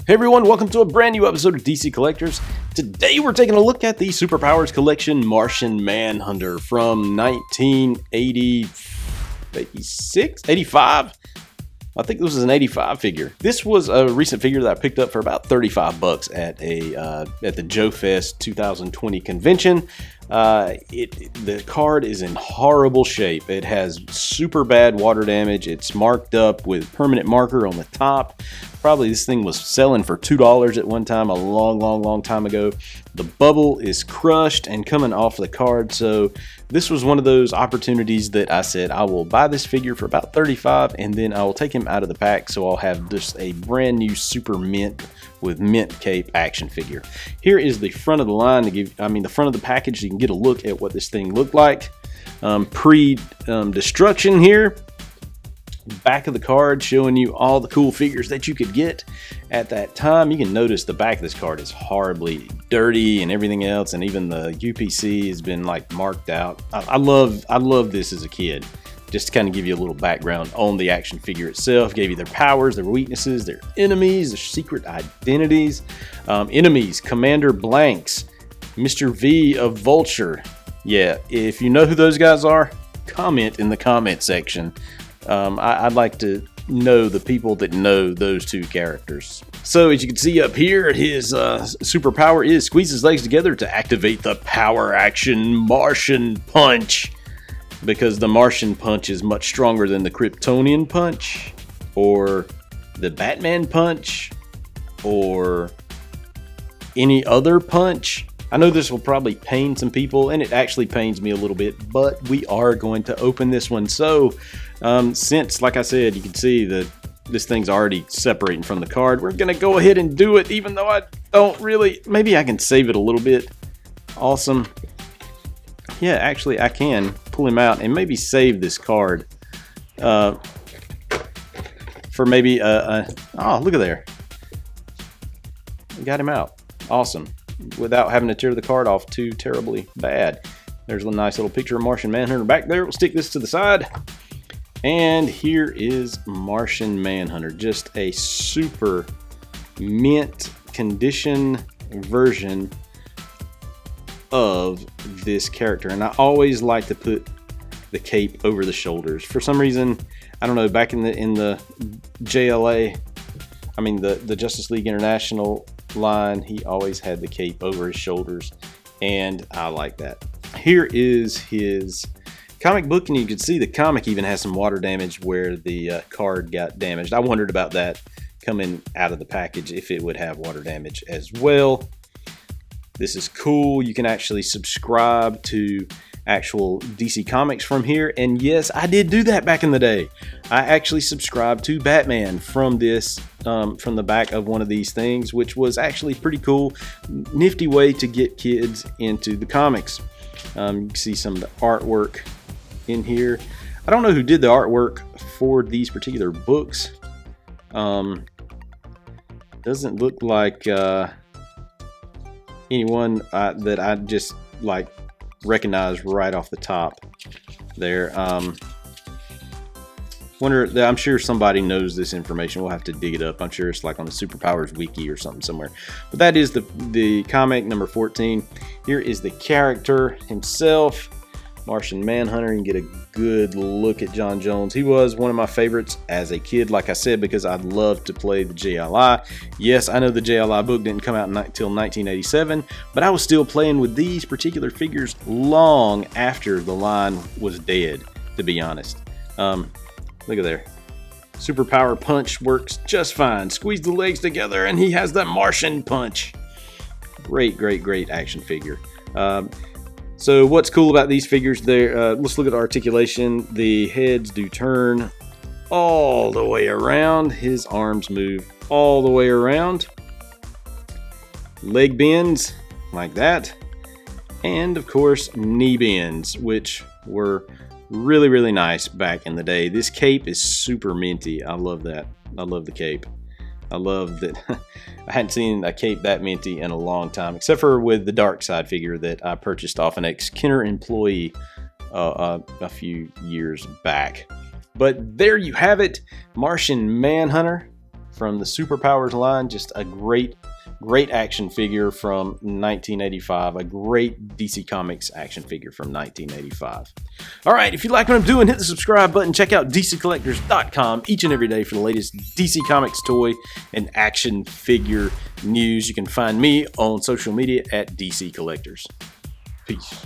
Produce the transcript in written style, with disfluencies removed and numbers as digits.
Hey everyone, welcome to a brand new episode of DC Collectors. Today we're taking a look at the Super Powers Collection Martian Manhunter from 85? I think this was an 85 figure. This was a recent figure that I picked up for about 35 bucks at the Joe Fest 2020 convention. The card is in horrible shape. It has super bad water damage. It's marked up with permanent marker on the top. Probably this thing was selling for $2 at one time, a long time ago. The bubble is crushed and coming off the card, so this was one of those opportunities that I said I will buy this figure for about 35 and then I will take him out of the pack, so I'll have just a brand new super mint with mint cape action figure. Here is the front of the line the front of the package, so you can get a look at what this thing looked like pre-destruction here. Back of the card showing you all the cool figures that you could get at that time. You can notice the back of this card is horribly dirty and everything else, and even the UPC has been like marked out. I love this as a kid. Just to kind of give you a little background on the action figure itself, gave you their powers, their weaknesses, their enemies, their secret identities. Enemies: Commander Blanks, Mr. V of Vulture. Yeah, if you know who those guys are, comment in the comment section. I'd like to know the people that know those two characters. So as you can see up here, his superpower is squeeze his legs together to activate the power action Martian Punch. Because the Martian Punch is much stronger than the Kryptonian Punch, or the Batman Punch, or any other punch. I know this will probably pain some people, and it actually pains me a little bit, but we are going to open this one. So since, like I said, you can see that this thing's already separating from the card, we're going to go ahead and do it, even though I don't really, maybe I can save it a little bit. Awesome. Yeah, actually I can pull him out and maybe save this card for maybe oh, look at there. Got him out. Awesome. Without having to tear the card off too terribly bad. There's a nice little picture of Martian Manhunter back there. We'll stick this to the side. And here is Martian Manhunter. Just a super mint condition version of this character. And I always like to put the cape over the shoulders. For some reason, I don't know, back in the JLA, I mean the Justice League International line, he always had the cape over his shoulders, and I like that. Here is his comic book, and you can see the comic even has some water damage where the card got damaged. I wondered about that coming out of the package, if it would have water damage as well. This is cool. You can actually subscribe to actual DC Comics from here, and yes, I did do that back in the day. I actually subscribed to Batman from this, from the back of one of these things, which was actually pretty cool. Nifty way to get kids into the comics. You can see some of the artwork in here. I don't know who did the artwork for these particular books. Doesn't look like anyone that I just like recognize right off the top there. I'm sure somebody knows this information. We'll have to dig it up. I'm sure it's like on the Super Powers wiki or something somewhere. But that is the comic number 14. Here is the character himself, Martian Manhunter. You can get a good look at John Jones. He was one of my favorites as a kid, like I said, because I loved to play the JLI. Yes, I know the JLI book didn't come out until 1987, but I was still playing with these particular figures long after the line was dead, to be honest. Look at there. Super Power Punch works just fine. Squeeze the legs together and he has the Martian Punch. Great action figure. So what's cool about these figures there, let's look at articulation. The heads do turn all the way around. His arms move all the way around. Leg bends like that. And of course, knee bends, which were really nice back in the day. This cape is super minty. I love that. I love the cape. I love that. I hadn't seen a cape that minty in a long time, except for with the Darkseid figure that I purchased off an ex-Kenner employee a few years back. But there you have it, Martian Manhunter from the Super Powers line. Just a great action figure from 1985. A great DC Comics action figure from 1985. All right, if you like what I'm doing, hit the subscribe button. Check out DCCollectors.com each and every day for the latest DC Comics toy and action figure news. You can find me on social media at DC Collectors. Peace.